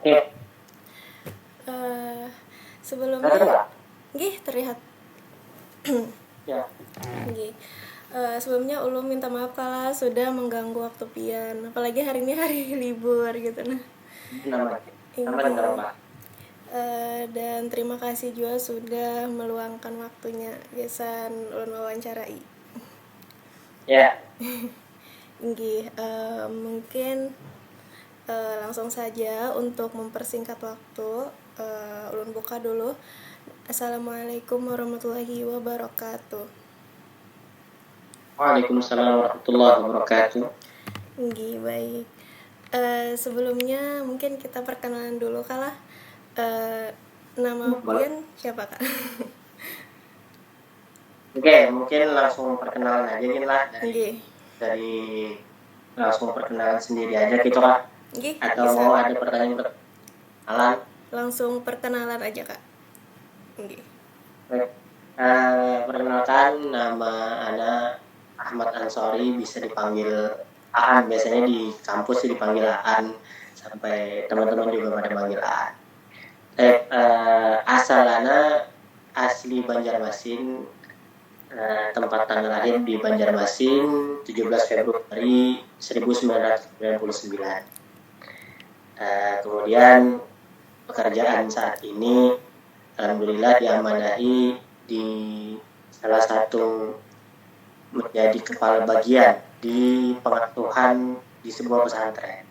Eh, Sebelumnya, gih terlihat. Ya. Gih. Sebelumnya ulun minta maaf kalau sudah mengganggu waktu pian, apalagi hari ini hari libur gitu nah. Namanya nggak apa. Dan terima kasih juga sudah meluangkan waktunya biasa ulun wawancarai. Ya. Gih, mungkin langsung saja untuk mempersingkat waktu, ulun buka dulu. Assalamualaikum warahmatullahi wabarakatuh. Waalaikumsalam warahmatullahi wabarakatuh. Nggih, baik. Sebelumnya mungkin kita perkenalan dulu kalah. Nama pian siapa kak? Oke, mungkin langsung perkenalan aja gini lah Nggih. dari langsung perkenalan sendiri aja gitu kan. Nggih, Atau bisa. mau ada pertanyaan perkenalan? Langsung perkenalan aja kak. Nggih. Perkenalkan, nama Ana Ahmad Ansori, bisa dipanggil Aan. Biasanya di kampus sih dipanggil Aan, sampai teman-teman juga pada manggil Aan. Asal Ana asli Banjarmasin, tempat tanggal lahir di Banjarmasin 17 Februari 1999. Kemudian pekerjaan saat ini alhamdulillah diamanahi di salah satu menjadi kepala bagian di pengasuhan di sebuah pesantren.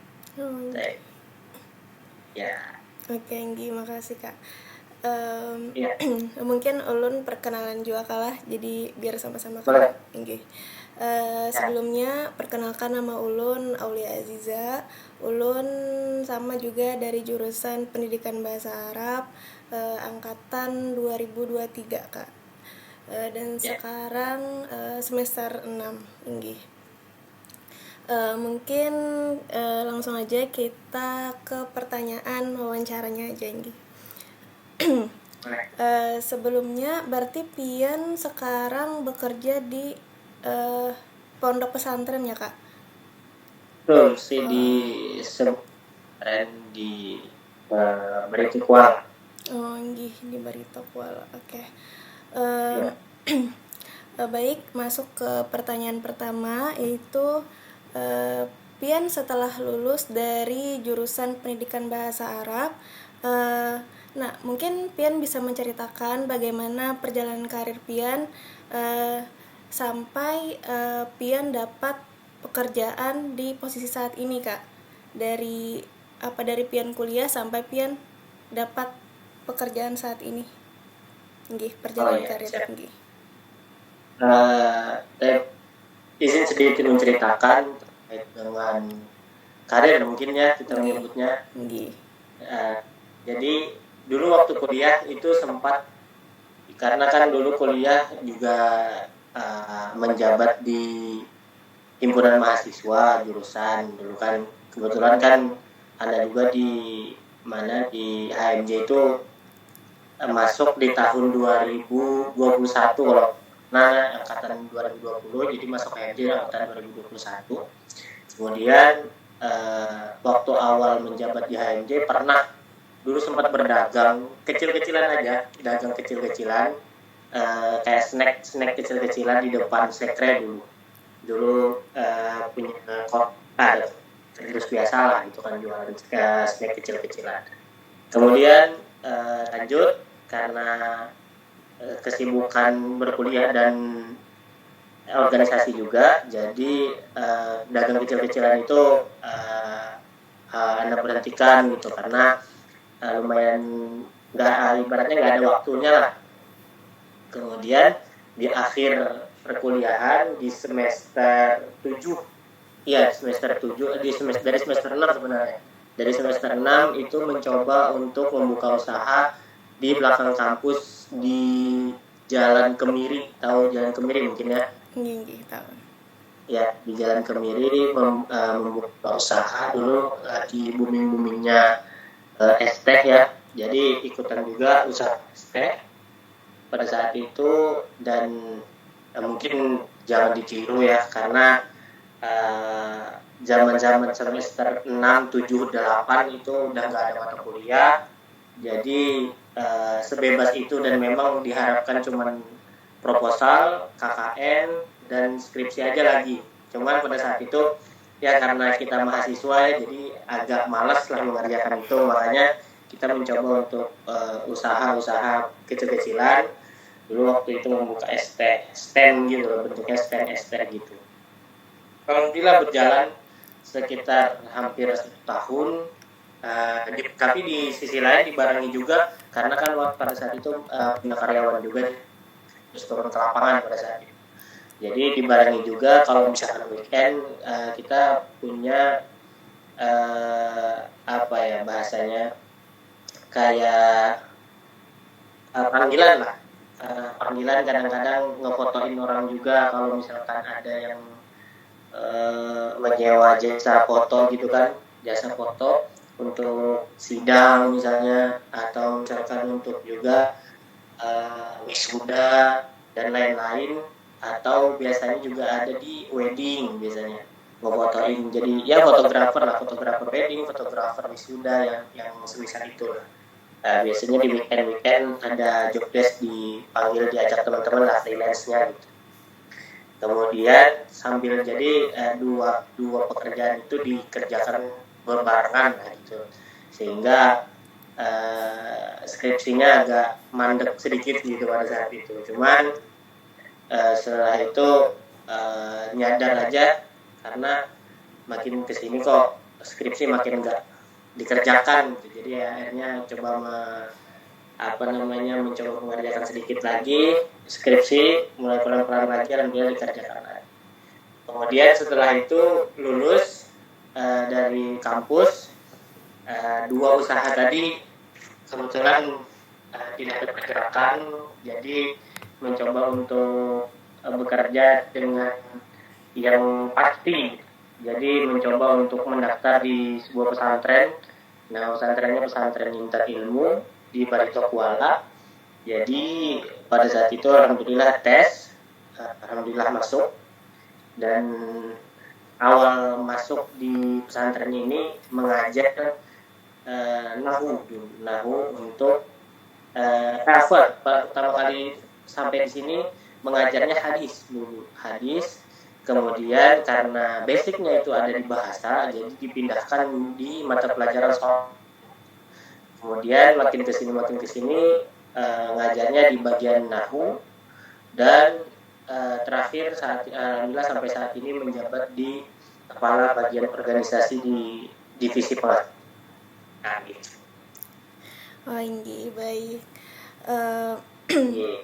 Ya. Oke, Nggi, makasih kak. Ya. Mungkin ulun perkenalan juga kalah, jadi biar sama-sama Boleh. kalah. Nggi. Sebelumnya perkenalkan, nama ulun Aulia Aziza. Ulun sama juga dari jurusan Pendidikan Bahasa Arab, angkatan 2023 kak. Dan sekarang semester 6 Nggi. Mungkin langsung aja kita ke pertanyaan wawancaranya aja Nggi. Sebelumnya berarti pian sekarang bekerja di pondok pesantren ya kak? Betul sih, di pesantren di Barito Kuala. Oh Nggi, di Barito Kuala. Oke. Baik, masuk ke pertanyaan pertama, yaitu pian setelah lulus dari jurusan Pendidikan Bahasa Arab, nah mungkin pian bisa menceritakan bagaimana perjalanan karir pian sampai pian dapat pekerjaan di posisi saat ini kak, dari pian kuliah sampai pian dapat pekerjaan saat ini. Nggih, perjalanan karir nggih. Izin sedikit menceritakan terkait dengan karir mungkin ya kita menyebutnya. Jadi dulu waktu kuliah itu sempat, karena kan dulu kuliah juga menjabat di himpunan mahasiswa jurusan dulu kan, kebetulan kan ada juga di mana di HMJ itu masuk di tahun 2021 kalau angkatan 2020, jadi masuk HMJ angkatan 2021. Kemudian waktu awal menjabat di HMJ pernah dulu sempat berdagang kecil-kecilan aja, dagang kecil-kecilan, kayak snack kecil-kecilan di depan sekre dulu punya terus biasa lah itu kan jualan snack kecil-kecilan. Kemudian lanjut karena kesibukan berkuliah dan organisasi juga, jadi dagang kecil-kecilan itu Anda berhentikan gitu, karena lumayan ibaratnya nggak ada waktunya lah. Kemudian di akhir perkuliahan di semester 7, dari semester 6 sebenarnya. Dari semester 6 itu mencoba untuk membuka usaha di belakang kampus di Jalan Kemiri. Tahu Jalan Kemiri mungkin ya? Iya, tahu. Ya, di Jalan Kemiri membuka usaha dulu, lagi booming-boomingnya es teh ya. Jadi ikutan juga usaha es teh pada saat itu, dan mungkin jangan ditiru ya, karena zaman-zaman semester 6, 7, 8 itu udah nggak ada mata kuliah. Jadi sebebas itu dan memang diharapkan cuman proposal, KKN, dan skripsi aja lagi. Cuman pada saat itu ya karena kita mahasiswa ya jadi agak malas lah mengerjakan itu, makanya kita mencoba untuk usaha-usaha kecil-kecilan. Dulu waktu itu membuka stand gitu loh, bentuknya stand gitu. Alhamdulillah berjalan sekitar hampir 1 tahun. Tapi di sisi lain dibarengi juga karena kan pada saat itu punya karyawan juga, terus turun ke lapangan pada saat itu. Jadi dibarengi juga kalau misalkan weekend kita punya apa ya bahasanya, kayak panggilan lah. Panggilan kadang-kadang ngefotoin orang juga kalau misalkan ada yang menyewa jasa foto gitu kan, jasa foto untuk sidang misalnya, atau misalkan untuk juga wisuda dan lain-lain, atau biasanya juga ada di wedding biasanya ngefotoin. Jadi ya fotografer lah, fotografer wedding, fotografer wisuda yang semisal itu lah. Biasanya di weekend ada job desk, dipanggil diajak teman-teman lah freelance-nya gitu. Kemudian sambil jadi dua pekerjaan itu dikerjakan berbarengan gitu, sehingga skripsinya agak mandek sedikit gitu pada saat itu. Cuman setelah itu nyadar aja karena makin kesini kok skripsi makin enggak dikerjakan gitu. Jadi akhirnya coba mencoba mengerjakan sedikit lagi skripsi, mulai pelan-pelan lagi alhamdulillah dikerjakan lagi. Kemudian setelah itu lulus dari kampus, 2 usaha tadi kebetulan tidak ada pergerakan, jadi mencoba untuk bekerja dengan yang pasti. Jadi mencoba untuk mendaftar di sebuah pesantren. Nah, pesantrennya pesantren Intan Ilmu di Barito Kuala. Jadi pada saat itu alhamdulillah tes, alhamdulillah masuk. Dan awal masuk di pesantren ini mengajar nahu untuk pertama kali sampai di sini mengajarnya hadis dulu, hadis. Kemudian karena basicnya itu ada di bahasa, jadi dipindahkan di mata pelajaran soal. Kemudian makin kesini ngajarnya di bagian nahu, dan terakhir alhamdulillah sampai saat ini menjabat di kepala bagian organisasi di divisi pengasuhan. Nah, gitu. Oh, ini baik. Yeah.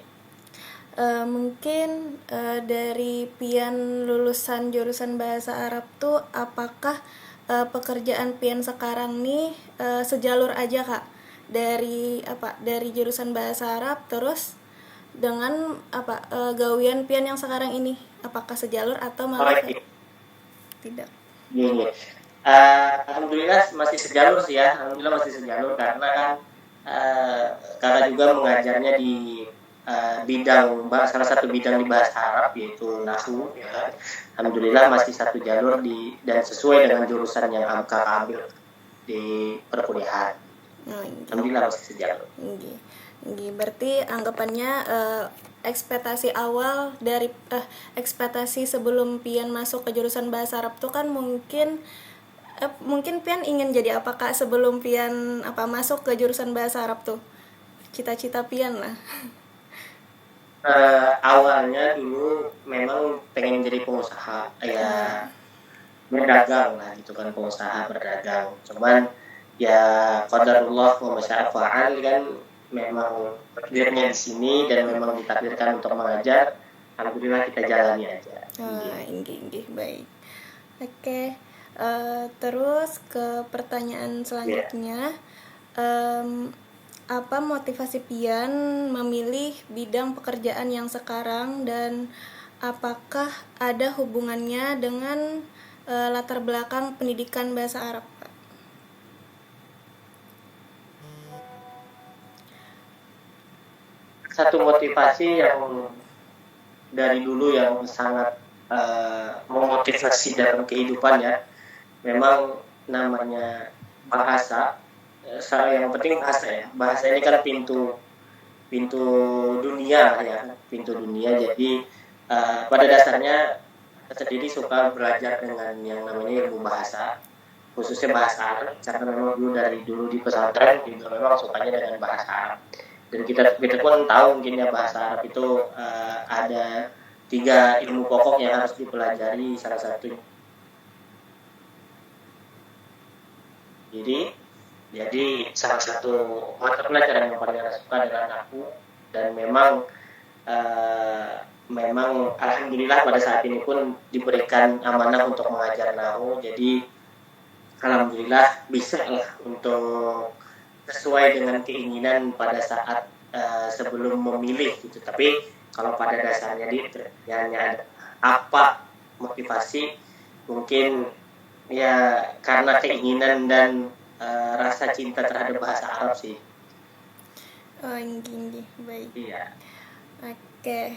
Mungkin dari Pian lulusan jurusan bahasa Arab tuh apakah pekerjaan Pian sekarang nih sejalur aja Kak dari jurusan bahasa Arab terus dengan gawian Pian yang sekarang ini, apakah sejalur atau malah tidak? Iya. Alhamdulillah masih sejalur sih ya, alhamdulillah masih sejalur karena kan kakak juga mengajarnya di salah satu bidang di bahasa Arab yaitu nahwu ya. Alhamdulillah masih satu jalur dan sesuai dengan jurusan yang kakak ambil di perkuliahan. Alhamdulillah masih sejalur. Berarti anggapannya ekspektasi awal dari ekspektasi sebelum Pian masuk ke jurusan bahasa Arab tuh kan mungkin Pian ingin jadi apa Kak sebelum Pian masuk ke jurusan bahasa Arab tuh, cita-cita Pian lah. Awalnya dulu memang pengen jadi pengusaha ya, berdagang lah gitu kan, pengusaha berdagang. Cuman ya qadarullah wa masya'a fa'al kan, memang takdirnya di sini dan memang ditakdirkan untuk mengajar. Alhamdulillah kita jalani aja. Inggih baik. Oke. Terus ke pertanyaan selanjutnya. Apa motivasi Pian memilih bidang pekerjaan yang sekarang, dan apakah ada hubungannya dengan latar belakang pendidikan bahasa Arab, Pak? Satu motivasi yang dari dulu yang sangat memotivasi dalam kehidupan ya, memang namanya bahasa, yang penting bahasa ya. Bahasa ini kan pintu pintu dunia lah ya, pintu dunia. Jadi pada dasarnya saya sendiri suka belajar dengan yang namanya ilmu bahasa, khususnya bahasa Arab, karena memang dari dulu di pesantren juga memang sukanya dengan bahasa Arab. Dan kita pun tahu mungkin ya bahasa Arab itu ada 3 ilmu pokok yang harus dipelajari, salah satunya. Jadi salah satu mata pelajaran yang paling saya suka adalah nahwu, dan memang alhamdulillah pada saat ini pun diberikan amanah untuk mengajar nahwu. Jadi alhamdulillah bisa lah untuk sesuai dengan keinginan pada saat sebelum memilih gitu. Tapi kalau pada dasarnya hanya apa motivasi, mungkin ya karena keinginan dan rasa cinta terhadap bahasa Arab sih. Oh, ini baik. Iya. Oke.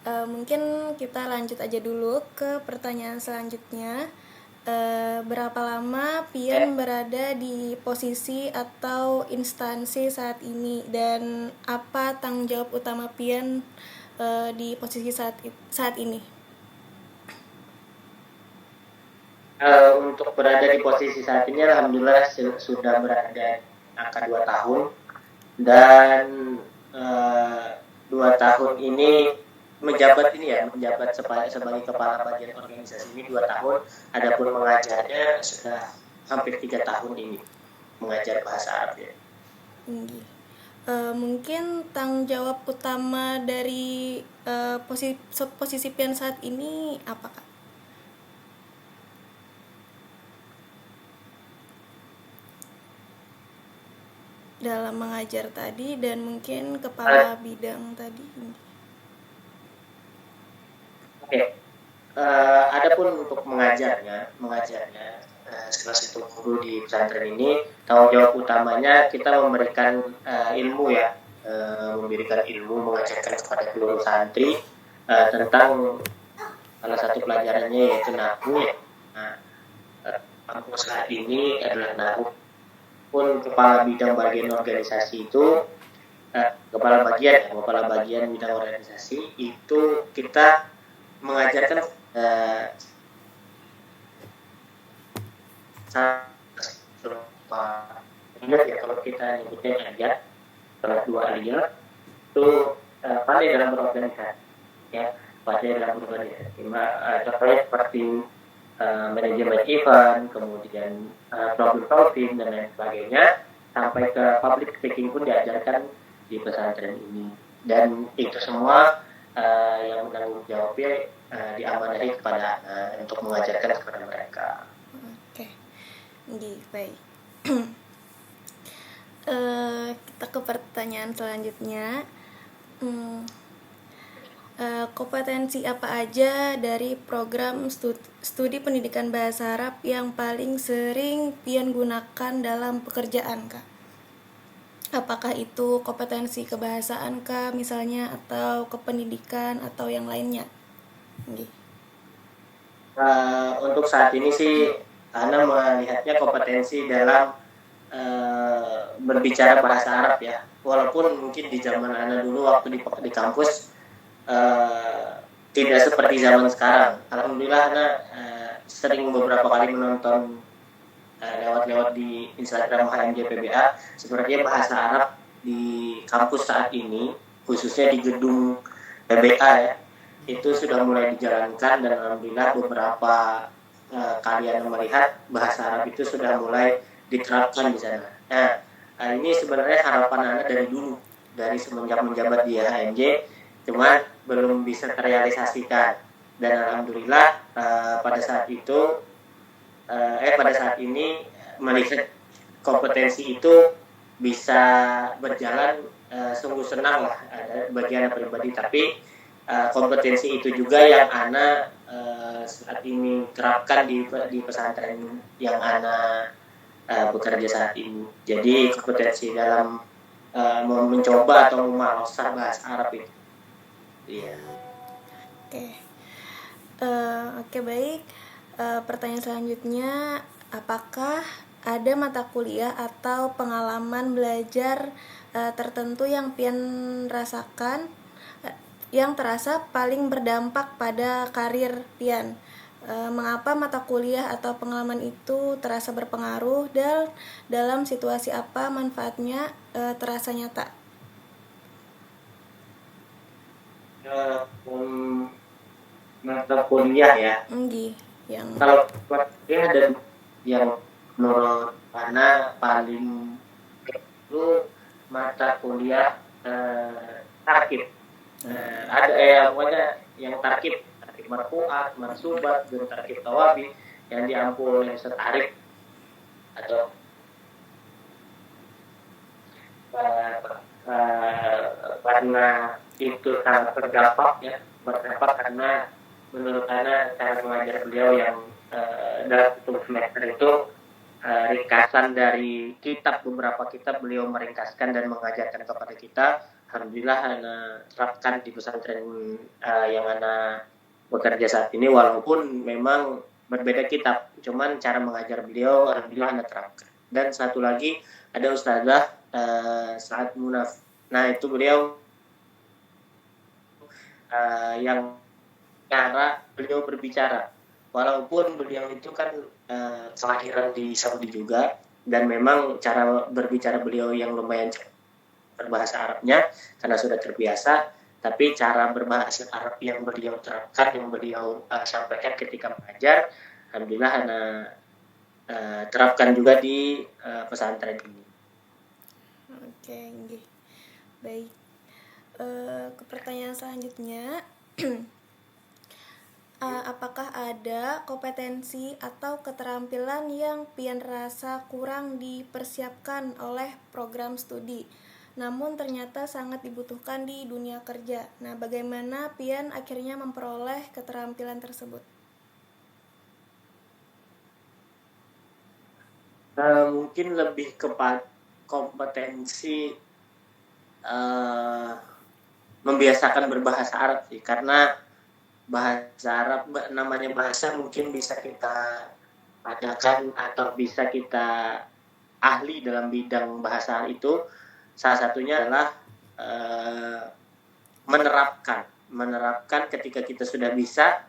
Mungkin kita lanjut aja dulu ke pertanyaan selanjutnya. Berapa lama Pian berada di posisi atau instansi saat ini, dan apa tanggung jawab utama Pian di posisi saat ini? Untuk berada di posisi saat ini alhamdulillah sudah berada angka 2 tahun, dan 2 tahun ini menjabat sebagai kepala bagian organisasi ini 2 tahun. Adapun mengajarnya sudah hampir 3 tahun ini mengajar bahasa Arab ya. Mungkin tanggung jawab utama dari posisi Pian saat ini apa, Kak? Dalam mengajar tadi dan mungkin kepala bidang tadi. Oke. Adapun untuk mengajarnya salah satu guru di pesantren ini, tanggung jawab utamanya kita memberikan ilmu ya, memberikan ilmu, mengajarkan kepada seluruh santri tentang salah satu pelajarannya yaitu nahwu ya. Aku saat ini adalah nahwu. Pun kepala bidang bagian organisasi itu kepala bagian bidang organisasi itu kita mengajarkan ingat ya, kalau kita nyebutnya ngajar kelas 2 aliyah itu pandai dalam berorganisasi ya, pandai dalam berorganisasi. Contohnya seperti manajemen event, kemudian problem solving dan lain sebagainya, sampai ke public speaking pun diajarkan di pesantren ini. Dan itu semua yang menanggung jawabnya diamanahi kepada untuk mengajarkan kepada mereka. Oke, baik. Kita ke pertanyaan selanjutnya. Kompetensi apa aja dari program studi pendidikan bahasa Arab yang paling sering Pian gunakan dalam pekerjaan, Kak? Apakah itu kompetensi kebahasaan, Kak, misalnya, atau kependidikan, atau yang lainnya? Untuk saat ini sih Ana melihatnya kompetensi dalam berbicara bahasa Arab ya. Walaupun mungkin di zaman Ana dulu waktu di kampus tidak seperti zaman sekarang. Alhamdulillah Ana sering beberapa kali menonton lewat di Instagram HMJ PBA, sebenarnya bahasa Arab di kampus saat ini, khususnya di gedung PBA ya, itu sudah mulai dijalankan, dan alhamdulillah beberapa kalian melihat bahasa Arab itu sudah mulai diterapkan di sana. Nah, ini sebenarnya harapan Anda dari dulu, dari semenjak menjabat di HMJ, cuma belum bisa terrealisasikan. Dan alhamdulillah pada saat ini melihat kompetensi itu bisa berjalan, sungguh senang lah bagian pribadi. Tapi kompetensi itu juga yang Ana saat ini terapkan di pesantren yang Ana bekerja saat ini. Jadi kompetensi dalam mencoba atau memalosah bahasa Arab itu. Iya. Oke, baik. Pertanyaan selanjutnya, apakah ada mata kuliah atau pengalaman belajar tertentu yang Pian rasakan yang terasa paling berdampak pada karir Pian? Mengapa mata kuliah atau pengalaman itu terasa berpengaruh dan dalam situasi apa manfaatnya terasa nyata? Mata kuliah ya. Yang Kalau kuliah ada yang menurut Ana paling itu mata kuliah tarkib. Ada pokoknya yang tarkib marfu'at, mansubat, dan tarkib tawabi yang diampul oleh setarik atau karena itu sangat berdampak ya, berdampak karena menurut Ana cara mengajar beliau yang dalam satu semester itu ringkasan dari kitab, beberapa kitab beliau meringkaskan dan mengajarkan kepada kita. Alhamdulillah Ana terapkan di pesantren yang Ana bekerja saat ini, walaupun memang berbeda kitab, cuman cara mengajar beliau alhamdulillah Ana terapkan. Dan satu lagi ada Ustazah Saat Munaf. Nah itu beliau yang cara beliau berbicara, walaupun beliau itu kan kelahiran di Saudi juga, dan memang cara berbicara beliau yang lumayan berbahasa Arabnya karena sudah terbiasa, tapi cara berbahasa Arab yang beliau terapkan, yang beliau sampaikan ketika mengajar, alhamdulillah terapkan juga di pesantren ini. Oke, baik. Ke pertanyaan selanjutnya, apakah ada kompetensi atau keterampilan yang Pian rasa kurang dipersiapkan oleh program studi, namun ternyata sangat dibutuhkan di dunia kerja? Nah, bagaimana Pian akhirnya memperoleh keterampilan tersebut? Mungkin lebih kepada kompetensi membiasakan berbahasa Arab sih, karena bahasa Arab namanya bahasa mungkin bisa kita adakan atau bisa kita ahli dalam bidang bahasa itu. Salah satunya adalah menerapkan ketika kita sudah bisa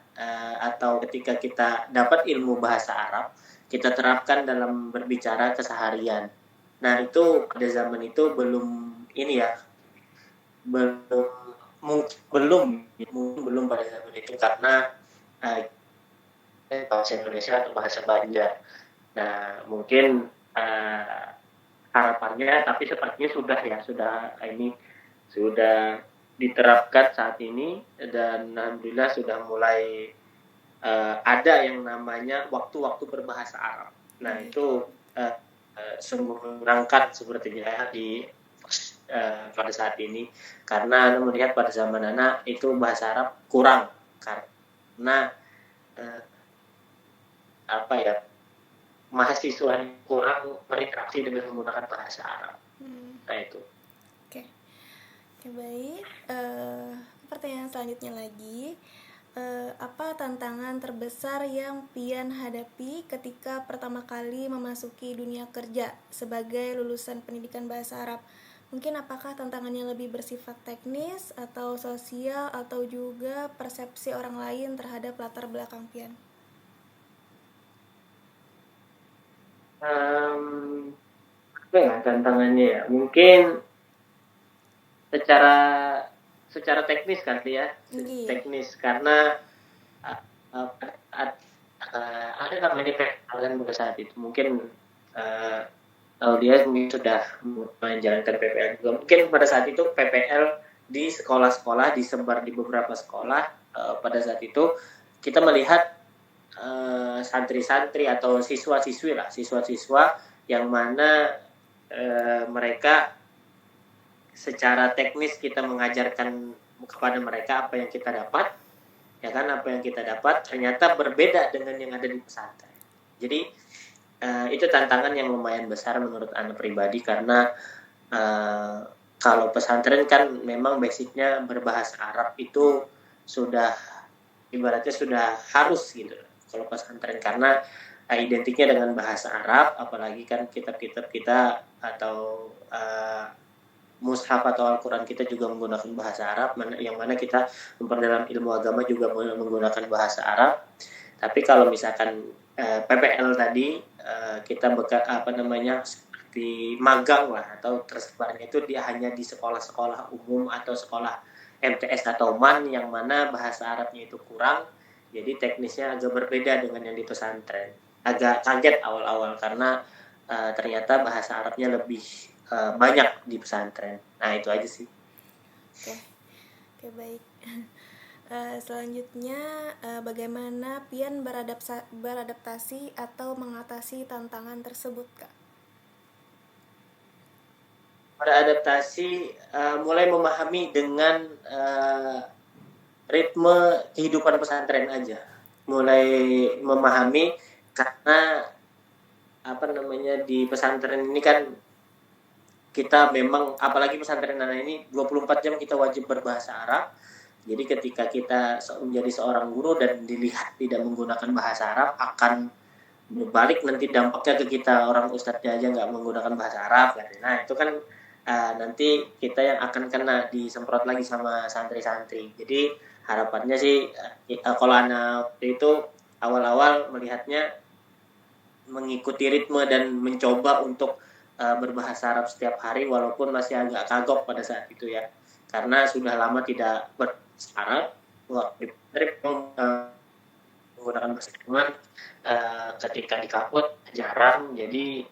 atau ketika kita dapat ilmu bahasa Arab, kita terapkan dalam berbicara keseharian. Nah itu pada zaman itu belum pada zaman itu, karena bahasa Indonesia atau bahasa Banjar. Nah mungkin harapannya, tapi sepertinya sudah diterapkan saat ini, dan alhamdulillah sudah mulai ada yang namanya waktu-waktu berbahasa Arab. Nah itu sungguh menyenangkan sepertinya pada saat ini, karena Anda melihat pada zaman anak itu bahasa Arab kurang, karena mahasiswa kurang berinteraksi dengan menggunakan bahasa Arab. Nah itu. Oke, baik. Pertanyaan selanjutnya lagi, apa tantangan terbesar yang Pian hadapi ketika pertama kali memasuki dunia kerja sebagai lulusan pendidikan bahasa Arab? Mungkin apakah tantangannya lebih bersifat teknis atau sosial atau juga persepsi orang lain terhadap latar belakang Pian? Tantangannya ya mungkin secara teknis kali ya, teknis, karena ada namanya PPL pada saat itu. Mungkin kalau dia sudah menjalankan PPL juga, mungkin pada saat itu PPL di sekolah-sekolah disebar di beberapa sekolah. Pada saat itu kita melihat santri-santri atau siswa-siswa yang mana mereka secara teknis kita mengajarkan kepada mereka apa yang kita dapat, apa yang kita dapat ternyata berbeda dengan yang ada di pesantren. Jadi itu tantangan yang lumayan besar menurut Anda pribadi, karena kalau pesantren kan memang basicnya berbahasa Arab itu sudah ibaratnya sudah harus gitu. kalau pesantren, karena identiknya dengan bahasa Arab, apalagi kan kitab-kitab kita atau mushaf atau Al-Quran kita juga menggunakan bahasa Arab, yang mana kita memperdalam ilmu agama juga menggunakan bahasa Arab. Tapi kalau misalkan PPL tadi kita di magang lah, atau tersebarnya itu dia hanya di sekolah-sekolah umum atau sekolah MTS atau MAN yang mana bahasa Arabnya itu kurang, jadi teknisnya agak berbeda dengan yang di pesantren. Agak kaget awal-awal karena ternyata bahasa Arabnya lebih banyak di pesantren. Nah itu aja sih. Oke, baik. Selanjutnya, bagaimana Pian beradaptasi atau mengatasi tantangan tersebut, Kak? Beradaptasi, mulai memahami dengan ritme kehidupan pesantren aja. Mulai memahami, karena di pesantren ini kan kita memang, apalagi pesantren anak ini 24 jam kita wajib berbahasa Arab. Jadi ketika kita menjadi seorang guru dan dilihat tidak menggunakan bahasa Arab, akan berbalik nanti dampaknya ke kita, orang ustadznya aja nggak menggunakan bahasa Arab. Nah itu kan nanti kita yang akan kena disemprot lagi sama santri-santri. Jadi harapannya sih kalau anak itu awal-awal melihatnya mengikuti ritme dan mencoba untuk berbahasa Arab setiap hari, walaupun masih agak kagok pada saat itu ya, karena sudah lama tidak berbahasa Arab. Waktu menggunakan bahasa Jerman ketika di kaput jarang, jadi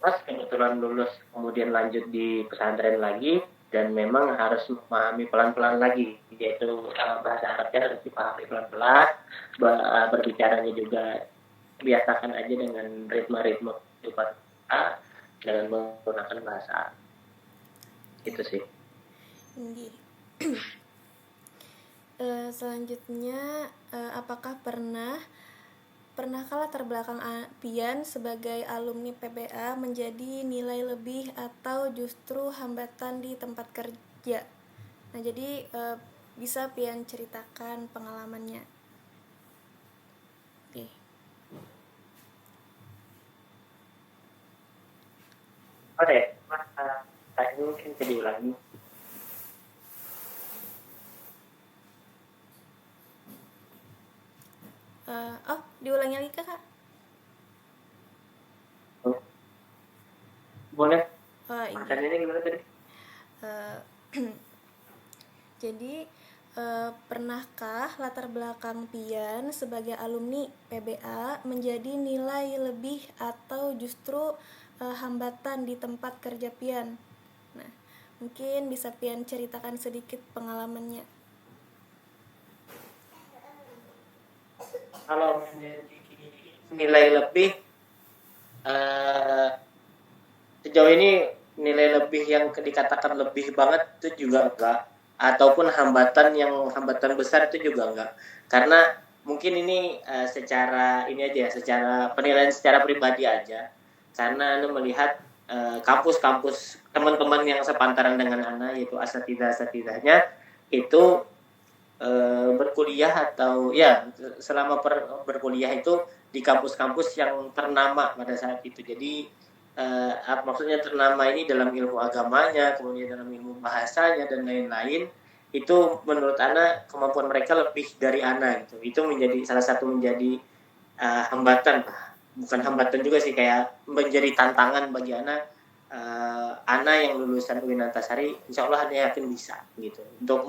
pas kebetulan lulus kemudian lanjut di pesantren lagi, dan memang harus memahami pelan-pelan lagi, yaitu bahasa Arabnya harus dipahami pelan-pelan, berbicaranya juga biasakan aja dengan ritme-ritme kehidupan kita dengan menggunakan bahasa Arab. Itu sih. Selanjutnya, apakah pernahkah latar belakang Pian sebagai alumni PBA menjadi nilai lebih atau justru hambatan di tempat kerja? Nah, jadi bisa Pian ceritakan pengalamannya. Oke. Oke, tadi mungkin bisa diulangi. Diulangi lagi Kak? Boleh. Iya. Ini gimana tadi? Jadi pernahkah latar belakang Pian sebagai alumni PBA menjadi nilai lebih atau justru hambatan di tempat kerja Pian? Nah, mungkin bisa Pian ceritakan sedikit pengalamannya. Kalau nilai lebih, sejauh ini nilai lebih yang dikatakan lebih banget itu juga enggak, ataupun hambatan besar itu juga enggak, karena mungkin ini secara penilaian secara pribadi aja, karena Anda melihat kampus-kampus teman-teman yang sepantaran dengan Anda, yaitu asatidah-asatidahnya itu berkuliah atau ya selama berkuliah itu di kampus-kampus yang ternama pada saat itu. Jadi maksudnya ternama ini dalam ilmu agamanya, kemudian dalam ilmu bahasanya dan lain-lain. Itu menurut Ana kemampuan mereka lebih dari Ana gitu. Itu menjadi salah satu hambatan, bukan hambatan juga sih, kayak menjadi tantangan bagi Ana. Ana yang lulusan UIN Antasari, insya Allah Ana yakin bisa gitu untuk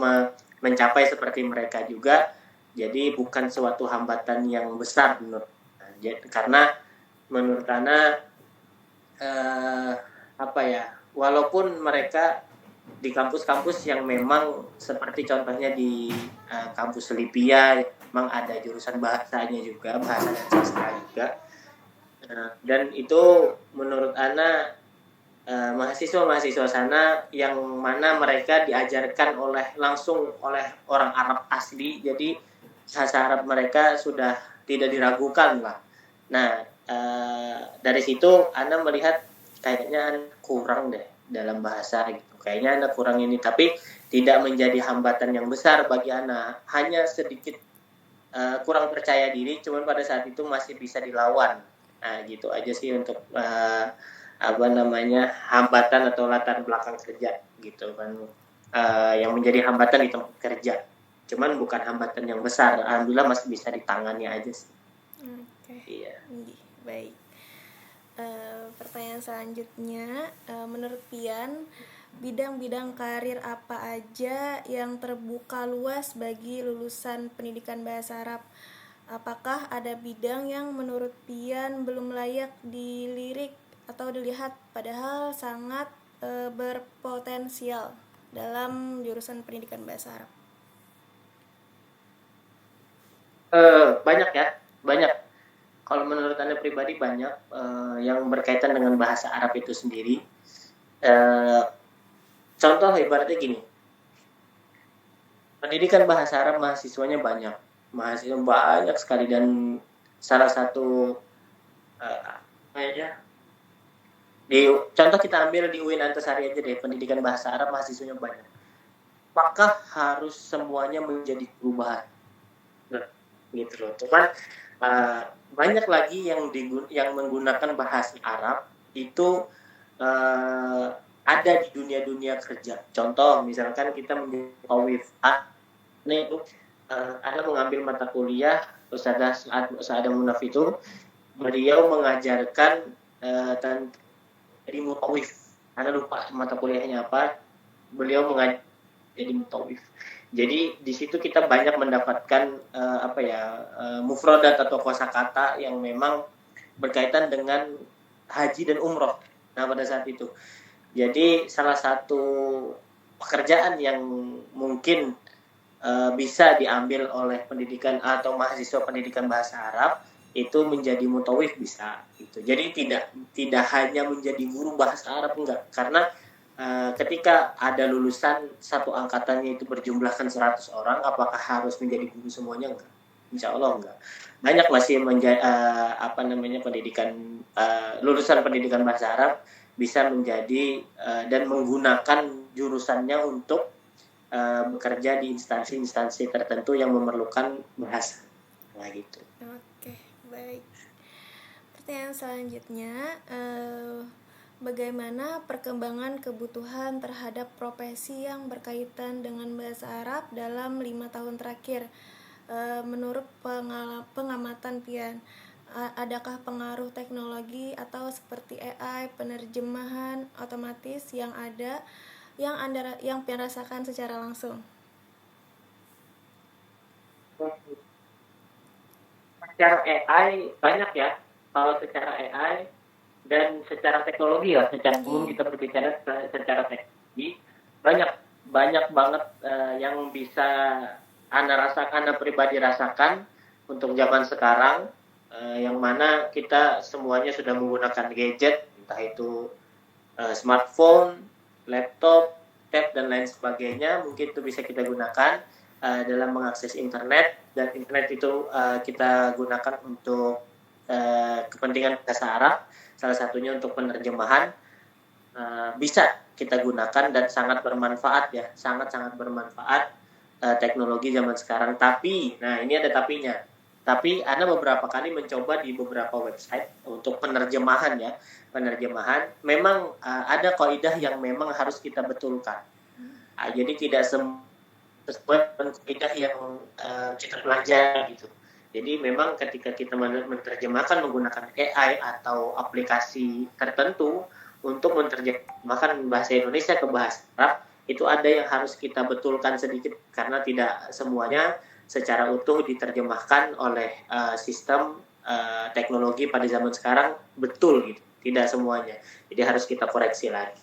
mencapai seperti mereka juga. Jadi bukan suatu hambatan yang besar karena menurut Ana walaupun mereka di kampus-kampus yang memang seperti contohnya di kampus Lipia memang ada jurusan bahasanya juga, bahasa dan sastra juga, dan itu menurut Ana mahasiswa-mahasiswa sana yang mana mereka diajarkan langsung oleh orang Arab asli, jadi bahasa Arab mereka sudah tidak diragukan lah. Nah dari situ Anda melihat kayaknya kurang deh dalam bahasa gitu, kayaknya Anda kurang ini, tapi tidak menjadi hambatan yang besar bagi Anda, hanya sedikit kurang percaya diri, cuman pada saat itu masih bisa dilawan. Nah, gitu aja sih untuk hambatan atau latar belakang kerja gitu kan, yang menjadi hambatan di tempat kerja. Cuman bukan hambatan yang besar, alhamdulillah masih bisa ditangani aja sih. Oke. Iya. Baik. Pertanyaan selanjutnya, menurut Pian, bidang-bidang karir apa aja yang terbuka luas bagi lulusan pendidikan bahasa Arab? Apakah ada bidang yang menurut Pian belum layak dilirik atau dilihat padahal sangat berpotensial dalam jurusan pendidikan bahasa Arab? Banyak ya, banyak. Kalau menurut Anda pribadi banyak yang berkaitan dengan bahasa Arab itu sendiri. Contoh ibaratnya gini, pendidikan bahasa Arab mahasiswanya banyak, mahasiswa banyak sekali, dan salah satu contoh kita ambil di UIN Antasari aja deh, pendidikan bahasa Arab mahasiswanya banyak. Apakah harus semuanya menjadi perubahan? Gitu loh. Cuman banyak lagi yang menggunakan bahasa Arab itu ada di dunia kerja. Contoh misalkan kita menjadi tawif, nih Anda mengambil mata kuliah Ustazah Munaf itu, beliau mengajarkan tentang jadi mutawif. Anda lupa mata kuliahnya apa, beliau mengajar jadi mutawif. Jadi di situ kita banyak mendapatkan mufradat atau kosakata yang memang berkaitan dengan haji dan umroh. Nah, pada saat itu. Jadi salah satu pekerjaan yang mungkin bisa diambil oleh pendidikan atau mahasiswa pendidikan bahasa Arab itu menjadi mutawif bisa gitu. Jadi tidak hanya menjadi guru bahasa Arab, enggak, karena ketika ada lulusan satu angkatannya itu berjumlahkan 100 orang, apakah harus menjadi guru semuanya? Enggak. Insya Allah enggak. Banyak masih pendidikan lulusan pendidikan bahasa Arab bisa menjadi dan menggunakan jurusannya untuk bekerja di instansi-instansi tertentu yang memerlukan bahasa. Nah, gitu. Oke, baik. Pertanyaan selanjutnya, bagaimana perkembangan kebutuhan terhadap profesi yang berkaitan dengan bahasa Arab dalam 5 tahun terakhir? Menurut pengamatan Pian, adakah pengaruh teknologi atau seperti AI, penerjemahan otomatis yang ada yang Pian rasakan secara langsung? Secara AI banyak ya. Kalau secara AI dan secara teknologi ya, secara umum kita berbicara secara teknologi, banyak banget yang bisa Anda pribadi rasakan untuk zaman sekarang, yang mana kita semuanya sudah menggunakan gadget, entah itu smartphone, laptop, tab dan lain sebagainya. Mungkin itu bisa kita gunakan dalam mengakses internet, dan internet itu kita gunakan untuk kepentingan bahasa Arab, salah satunya untuk penerjemahan. Bisa kita gunakan dan sangat bermanfaat ya, sangat bermanfaat teknologi zaman sekarang. Tapi, nah ini ada tapinya. Tapi Anda beberapa kali mencoba di beberapa website untuk penerjemahan ya, memang ada kaidah yang memang harus kita betulkan. Jadi tidak sesuai dengan kaidah yang kita pelajari gitu. Jadi memang ketika kita menerjemahkan menggunakan AI atau aplikasi tertentu untuk menerjemahkan bahasa Indonesia ke bahasa Arab, itu ada yang harus kita betulkan sedikit, karena tidak semuanya secara utuh diterjemahkan oleh sistem teknologi pada zaman sekarang betul gitu, tidak semuanya. Jadi harus kita koreksi lagi.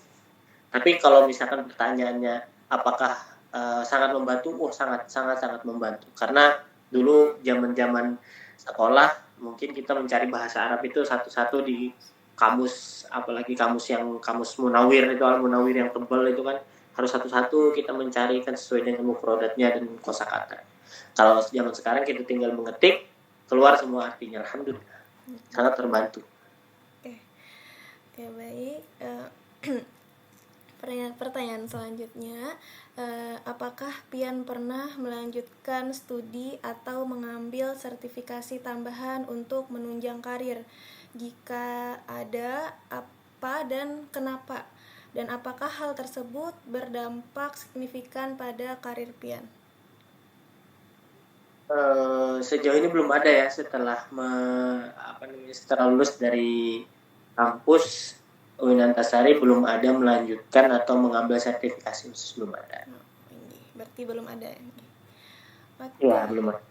Tapi kalau misalkan pertanyaannya apakah sangat membantu, sangat membantu, karena dulu zaman sekolah mungkin kita mencari bahasa Arab itu satu-satu di kamus, apalagi kamus Munawir itu, Al-Munawir yang tebal itu kan, harus satu-satu kita mencari kan sesuai dengan mufradatnya dan kosakata. Kalau zaman sekarang kita tinggal mengetik, keluar semua artinya. Alhamdulillah, sangat terbantu. Oke, baik. Pertanyaan selanjutnya, apakah Pian pernah melanjutkan studi atau mengambil sertifikasi tambahan untuk menunjang karir? Jika ada, apa dan kenapa? Dan apakah hal tersebut berdampak signifikan pada karir Pian? Sejauh ini belum ada ya setelah lulus dari kampus UIN Antasari belum ada melanjutkan atau mengambil sertifikasi khusus, belum ada. Berarti belum ada. Oke. Ya, belum ada.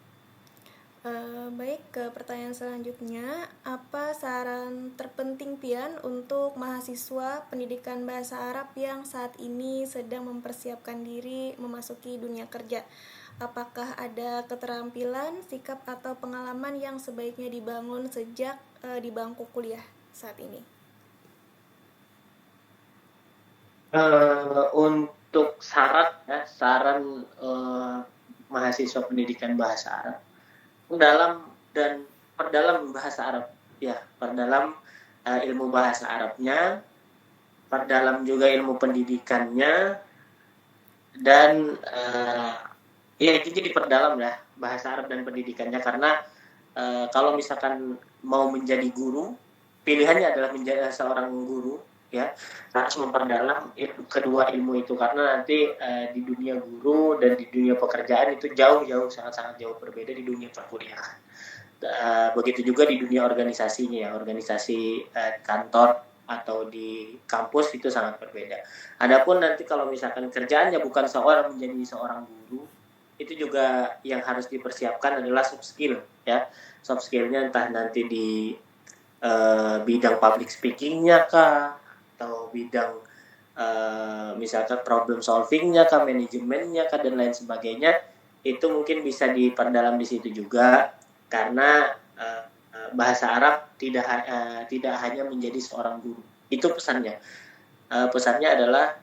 Baik, ke pertanyaan selanjutnya, apa saran terpenting Pian untuk mahasiswa pendidikan bahasa Arab yang saat ini sedang mempersiapkan diri memasuki dunia kerja? Apakah ada keterampilan, sikap atau pengalaman yang sebaiknya dibangun sejak di bangku kuliah saat ini? Untuk saran mahasiswa pendidikan bahasa Arab, perdalam bahasa Arab ya, perdalam ilmu bahasa Arabnya, perdalam juga ilmu pendidikannya, dan ya itu jadi perdalam lah bahasa Arab dan pendidikannya, karena kalau misalkan mau menjadi guru, pilihannya adalah menjadi seorang guru ya, harus memperdalam kedua ilmu itu, karena nanti di dunia guru dan di dunia pekerjaan itu sangat-sangat jauh berbeda di dunia perkuliahan. Begitu juga di dunia organisasinya ya, organisasi kantor atau di kampus itu sangat berbeda. Adapun nanti kalau misalkan kerjaannya bukan menjadi seorang guru, itu juga yang harus dipersiapkan adalah soft skill ya. Soft skillnya entah nanti di bidang public speakingnya kah, atau bidang misalkan problem solvingnya kah, manajemennya kah, dan lain sebagainya, itu mungkin bisa diperdalam di situ juga, karena bahasa Arab tidak hanya menjadi seorang guru. Itu pesannya. Pesannya adalah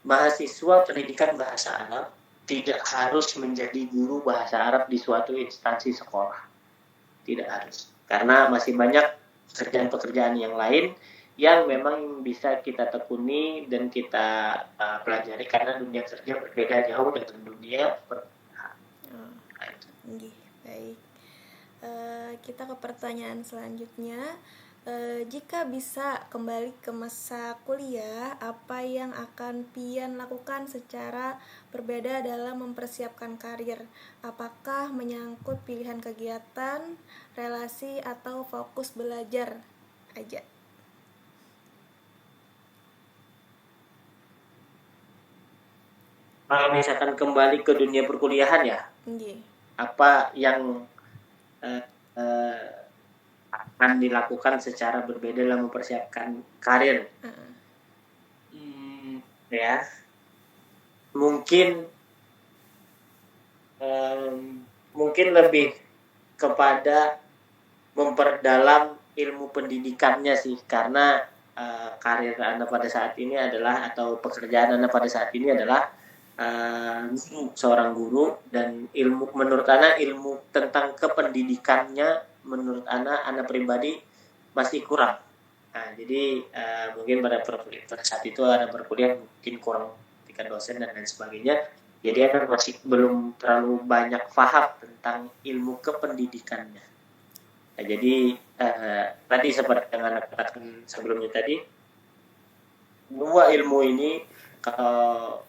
mahasiswa pendidikan bahasa Arab tidak harus menjadi guru bahasa Arab di suatu instansi sekolah. Tidak harus. Karena masih banyak pekerjaan-pekerjaan yang lain yang memang bisa kita tekuni dan kita pelajari, karena dunia kerja berbeda jauh dengan dunia perkuliahan. Baik. Kita ke pertanyaan selanjutnya. Jika bisa kembali ke masa kuliah, apa yang akan Pian lakukan secara berbeda dalam mempersiapkan karir? Apakah menyangkut pilihan kegiatan, relasi, atau fokus belajar aja? Kalau misalkan kembali ke dunia perkuliahan ya, apa yang akan dilakukan secara berbeda dalam mempersiapkan karir? Ya, mungkin lebih kepada memperdalam ilmu pendidikannya sih, karena karir Anda pada saat ini adalah, atau pekerjaan Anda pada saat ini adalah seorang guru, dan menurut Ana ilmu tentang kependidikannya menurut Ana pribadi masih kurang. Nah, jadi mungkin pada saat itu Ana berkuliah mungkin kurang ketika dosen dan lain sebagainya, jadi Ana masih belum terlalu banyak paham tentang ilmu kependidikannya. Nah, jadi tadi seperti yang Ana katakan sebelumnya tadi, dua ilmu ini kalau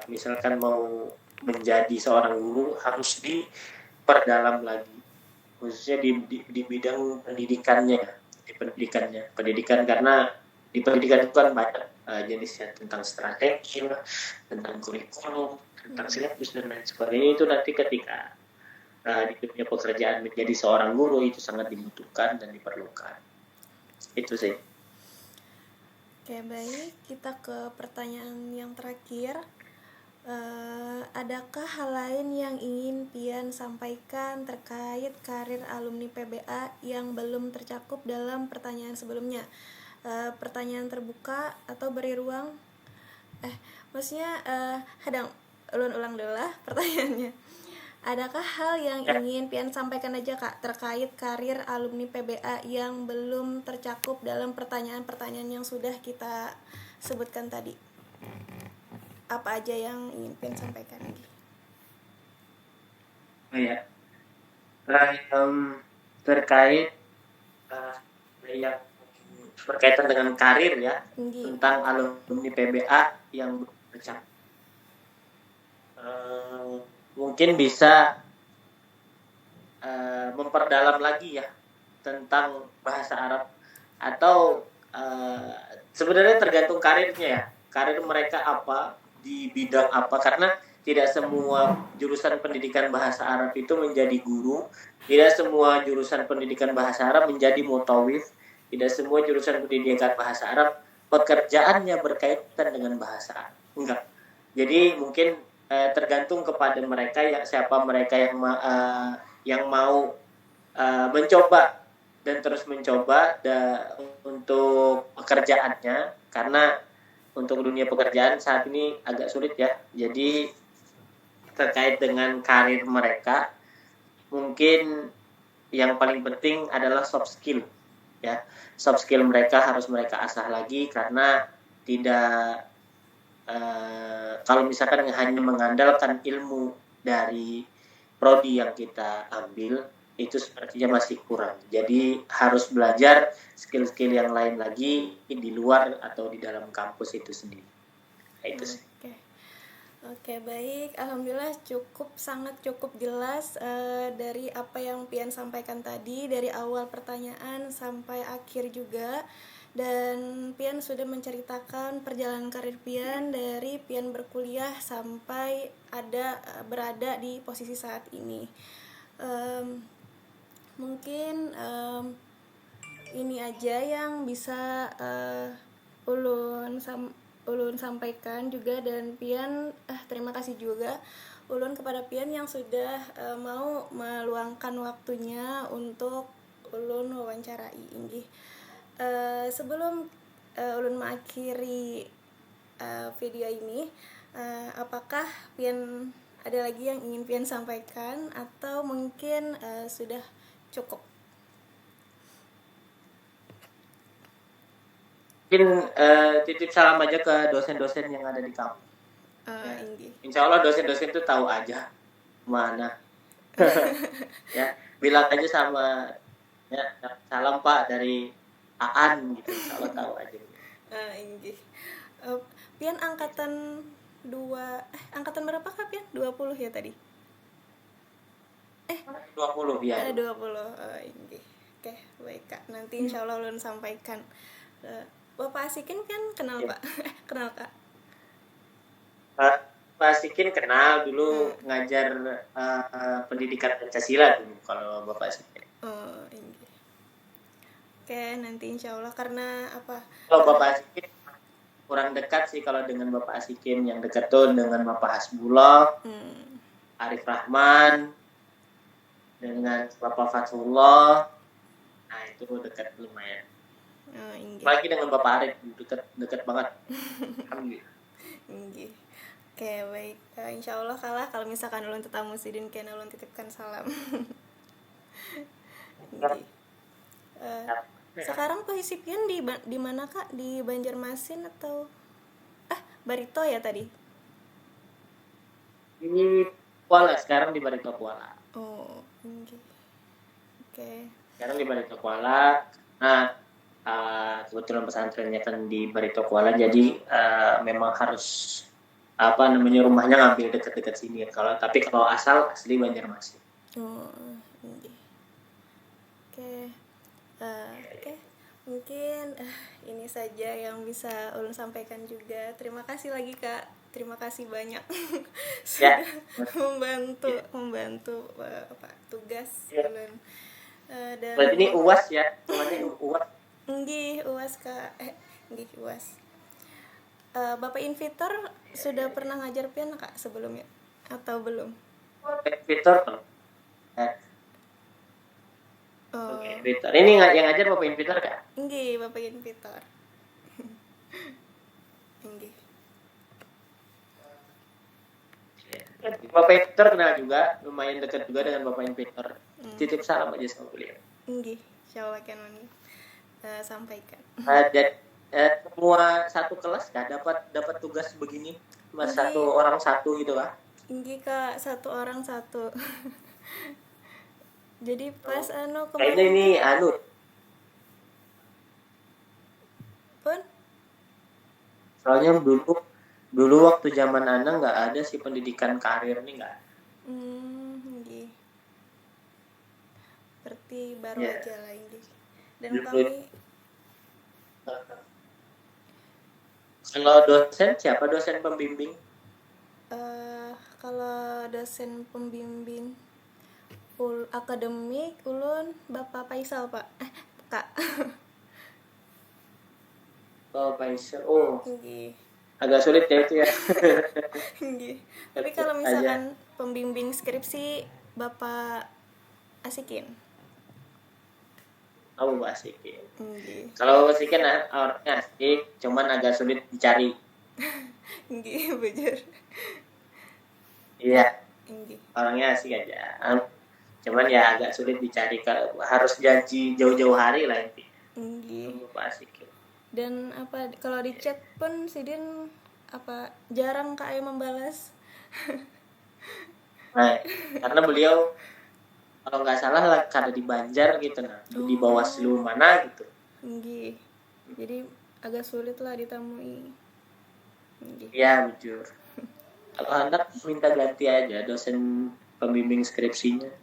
misalkan mau menjadi seorang guru harus diperdalam lagi, khususnya di bidang pendidikannya, pendidikan, karena di pendidikan itu kan banyak jenisnya, tentang strategi, tentang kurikulum, tentang silabus dan lain sebagainya. Itu nanti ketika di dunia pekerjaan menjadi seorang guru itu sangat dibutuhkan dan diperlukan. Itu sih. Oke, baik, kita ke pertanyaan yang terakhir. Adakah hal lain yang ingin Pian sampaikan terkait karir alumni PBA yang belum tercakup dalam pertanyaan sebelumnya? Pertanyaan terbuka atau beri ruang? Ulang dulu lah pertanyaannya. Adakah hal yang ingin Pian sampaikan aja Kak terkait karir alumni PBA yang belum tercakup dalam pertanyaan-pertanyaan yang sudah kita sebutkan tadi. Apa aja yang ingin Pian sampaikan lagi? Oh ya, terkait yang berkaitan dengan karir ya, tentang alumni PBA yang bercak. Mungkin bisa memperdalam lagi ya tentang bahasa Arab, atau sebenarnya tergantung karirnya ya, karir mereka apa, di bidang apa, karena tidak semua jurusan pendidikan bahasa Arab itu menjadi guru, tidak semua jurusan pendidikan bahasa Arab menjadi mutawif, tidak semua jurusan pendidikan bahasa Arab pekerjaannya berkaitan dengan bahasa Arab. Enggak. Jadi mungkin tergantung kepada mereka ya, siapa mereka yang mau mencoba dan terus mencoba untuk pekerjaannya, karena untuk dunia pekerjaan saat ini agak sulit ya. Jadi terkait dengan karir mereka, mungkin yang paling penting adalah soft skill ya. Soft skill mereka harus mereka asah lagi, karena tidak kalau misalkan hanya mengandalkan ilmu dari prodi yang kita ambil, itu sepertinya masih kurang. Jadi harus belajar skill-skill yang lain lagi di luar atau di dalam kampus itu sendiri. Itu sih. Oke, baik. Alhamdulillah sangat cukup jelas dari apa yang Pian sampaikan tadi, dari awal pertanyaan sampai akhir juga. Dan Pian sudah menceritakan perjalanan karir Pian dari Pian berkuliah sampai berada di posisi saat ini. Mungkin ini aja yang bisa Ulun sampaikan juga, dan Pian terima kasih juga Ulun kepada Pian yang sudah mau meluangkan waktunya untuk Ulun wawancarai inggih. Sebelum Ulun mengakhiri video ini, apakah Pian ada lagi yang ingin Pian sampaikan, atau mungkin sudah cukup? Mungkin titip salam aja ke dosen-dosen yang ada di kampus. Insya Allah dosen-dosen itu tahu aja mana. Ya, bilang aja sama ya, salam Pak dari Aan gitu, Insya Allah tahu aja. Pian angkatan angkatan berapa kah Pian? 20 ya tadi? 20 ya. 20. Oke, baik Kak. Nanti insya Allah ulun sampaikan. Bapak Asikin kan kenal ya. Pak? Kenal Kak? Pak Asikin kenal, dulu ngajar pendidikan Pancasila dulu kalau Bapak Asikin. Oke, nanti insya Allah, karena apa? Kalau Bapak Asikin kurang dekat sih kalau dengan Bapak Asikin, yang dekat tuh dengan Bapak Hasbullah, Arif Rahman, dengan Bapak Fatullah. Nah itu dekat lumayan. Lagi dengan Bapak Arif dekat banget. Oke, baik. Insya Allah kalau misalkan ulun tetamu sidin kena ulun titipkan salam. Sekarang posisi Pian di mana Kak? Di Banjarmasin atau Barito ya tadi? Di Kuala, sekarang di Barito Kuala. Oke. Sekarang di Barito Kuala. Nah, kebetulan pesantrennya kan di Barito Kuala, jadi memang harus rumahnya ngambil dekat-dekat sini. Tapi kalau asli Banjarmasin. Oke. Mungkin ini saja yang bisa ulun sampaikan juga. Terima kasih lagi Kak. Terima kasih banyak sudah membantu tugas ulun. Dan berarti ini UAS ya, namanya UAS. UAS Kak. UAS. Bapak Invitor sudah pernah ngajar Pian Kak sebelumnya atau belum? Invitor. Invitor. Ini yang ngajar Bapak Invitor Kak? Bapak Invitor. Bapak Invitor kenal juga, lumayan dekat juga dengan Bapak Invitor. Titip salam aja sama beliau. Insyaallah kan sampaikan. Dan semua satu kelas kah dapat dapat tugas begini, mas Inggi, satu orang satu gitu kah? inggi Kak, satu orang satu. Jadi pas Oh, kayaknya kemarin ini tuh anu. pun Soalnya dulu dulu waktu zaman Ana nggak ada sih pendidikan karir nih nggak. inggi. Berarti baru Ya, aja lah inggi. Dan dulu kami kalau dosen siapa dosen pembimbing? kalau dosen pembimbing akademik ulun Bapak Faisal Pak. Kak. Oh, Faisal. Oh, Inggi. agak sulit ya itu ya. Inggi. Tapi kalau Aja. misalkan pembimbing skripsi Bapak Asikin. Oh, asik ya. Inggi. Kalau asik kan orangnya asik, cuman agak sulit dicari. Inggi bujur. Iya, Inggi. orangnya asik aja. Cuman ya agak sulit dicari, harus janji jauh-jauh hari lah inti. Inggi. Bapak asik. Dan apa kalau di chat pun Sidin apa jarang Kak Ayu membalas. Nah, karena beliau kalau nggak salah lah ada di Banjar gitu, nah di Bawaslu mana gitu. Inggi. Jadi agak sulit lah ditemui. Inggi. Iya, jujur. Kalau anak minta ganti aja dosen pembimbing skripsinya.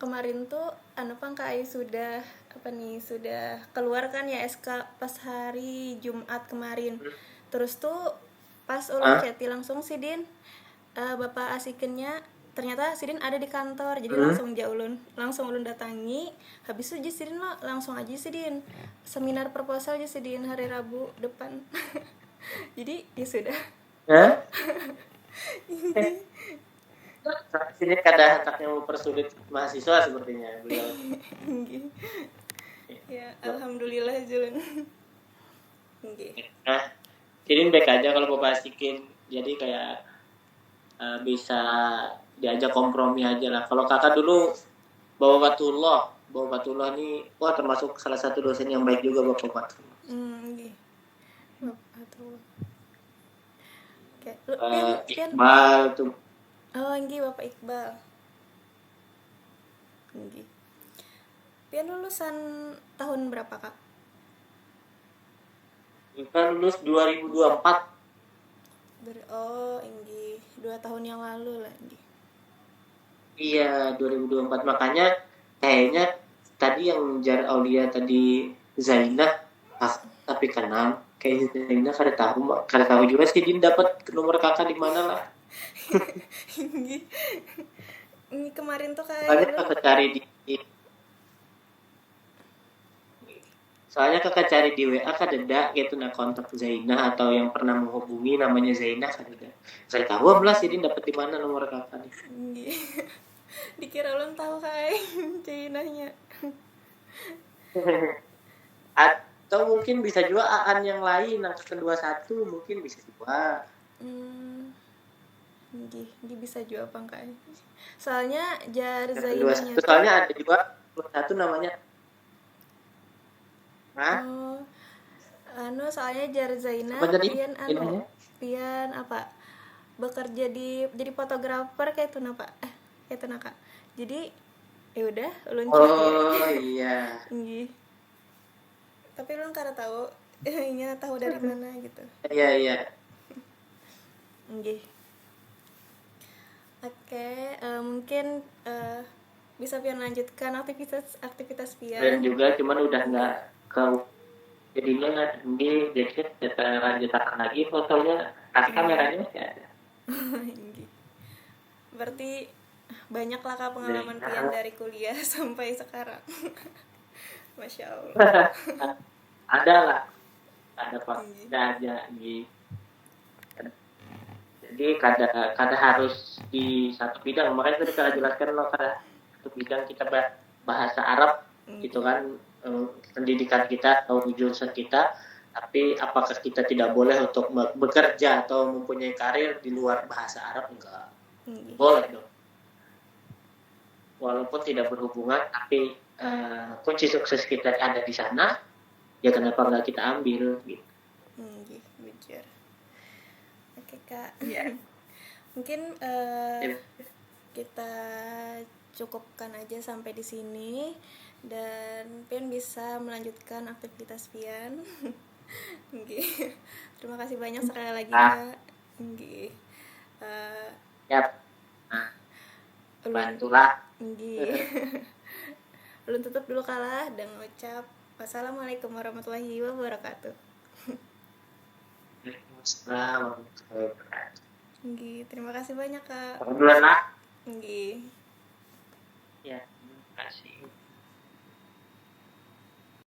Kemarin tuh Pang Kak Ayu sudah apa nih sudah keluar kan ya SK pas hari Jumat kemarin. Terus tuh pas ulun chatty langsung Sidin Bapak Asikennya ternyata Sidin ada di kantor, jadi langsung ulun datangi. Habis itu Sidin langsung aja Sidin seminar proposal aja Sidin hari Rabu depan. Jadi ya sudah. Hah? Sini kadang haknya mempersulit mahasiswa sepertinya beliau. Ya alhamdulillah Julun. Nah, Kirin baik aja kalau Bapak Asikin. Jadi kayak bisa diajak kompromi aja lah. Kalau kakak dulu Bapak Fatullah ini wah termasuk salah satu dosen yang baik juga Bapak Fatullah. Iqbal tuh. Oh, Bapak Iqbal. Pian lulusan tahun berapa, Kak? Iqbal lulus 2024. Oh, 2 tahun yang lalu lah, Iya, 2024. Makanya kayaknya tadi yang Jar Aulia tadi Zainah, tapi kenal kayak Zainah kada tahu juga sih dia dapat nomor kakak di mana lah. Ini kemarin tuh Soalnya kakak cari di WA kadeda gitu nah kontak Zainah atau yang pernah menghubungi namanya Zainah kadeda. Saya tahu belas jadi dapat di mana nomor kakak nih. Dikira ulun tahu kayak Zainahnya. Atau mungkin bisa juga Aan yang lain angkatan 21 mungkin bisa juga. Bisa juga apa enggak? Soalnya Jar Zainahnya soalnya ada juga satu namanya soalnya Jar Zainah pian apa bekerja jadi fotografer kayak itu Kak. Kayak itu Kak. Jadi ya udah ulun iya. Tapi ulun kada tahu tahu dari mana gitu. Iya. Oke, mungkin bisa pian lanjutkan aktivitas pian. Dan juga cuman udah nggak ke jadinya jadi kita lanjutkan lagi fotonya tapi kameranya masih ada. Berarti banyak lah Kak pengalaman pian dari kuliah sampai sekarang. Masya Allah. Ada lah, ada aja gitu. Jadi kada harus di satu bidang. Makanya tadi kita jelaskan loh kada satu bidang kita bahasa Arab gitu kan pendidikan kita atau jurusan kita. Tapi apakah kita tidak boleh untuk bekerja atau mempunyai karir di luar bahasa Arab? Enggak. Boleh dong. Walaupun tidak berhubungan, tapi kunci sukses kita ada di sana. ya kenapa nggak kita ambil gitu. Nggih, bener. Oke Kak. Iya. Mungkin kita cukupkan aja sampai di sini dan Pian bisa melanjutkan aktivitas Pian. Nggih. Terima kasih banyak sekali lagi Kak. Nggih. Ya, Ulun bantulah. nggih. Ulun tutup dulu kalah dengan ucap wassalamualaikum warahmatullahi wabarakatuh. Waalaikumsalam warahmatullahi wabarakatuh. Nggih, terima kasih banyak Kak. Alhamdulillah. Nggih. Ya, terima kasih.